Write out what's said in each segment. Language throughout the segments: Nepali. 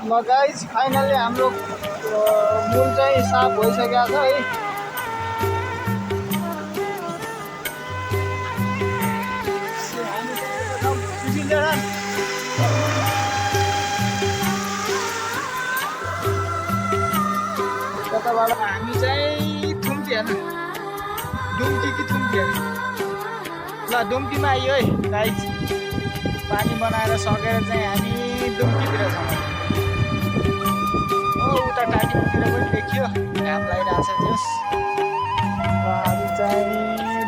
ल गाइस फाइनली हाम्रो मूल चाहिँ साफ भइसकेको छ है। कताबाट हामी चाहिँ थुम्की हेर्नु, डुम्की कि थुम्की हेर्नु। ल डुम्कीमा आइयो है गाइस, पानी बनाएर सकेर चाहिँ हामी डुम्कीतिर छौँ। उता टाटीतिर पनि देखियो घाम लागिरहेको छ जस। हामी चाहिँ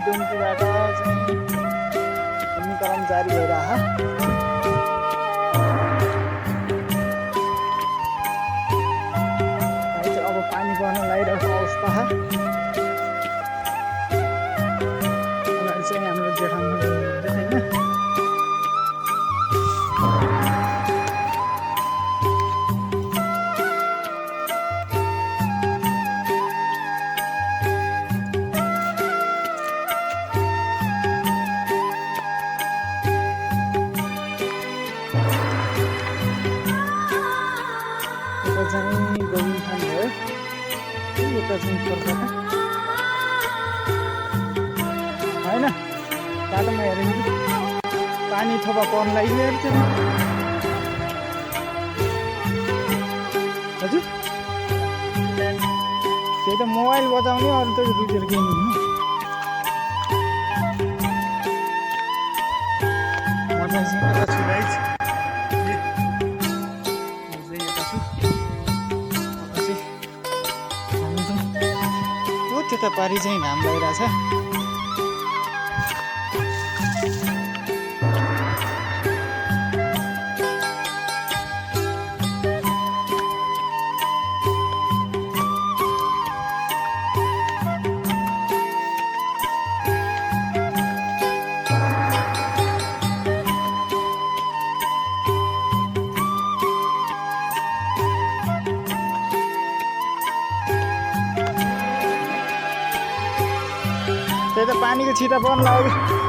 डुम्कीबाट चाहिँ घुम्ने जारी भइरहेको छ। अब पानी बढ्न लागिरहेको अवस्था छ। चाहिँ हाम्रो जेठामा छैन। चाहिँ गोविन्द थान भयो, यता चाहिँ कलकत्ता होइन। बाटोमा हेऱ्यो कि पानी थोपा पर्न लागिरहेको थियो हजुर। त्यही त मोबाइल बचाउने, अरू त रुचेर केही हुनु। म चाहिँ यता छु गाइस, त्यता पारी चाहिँ घाम लागिरहेछ। त्यही त पानीको छिटा पर्न लाग्यो।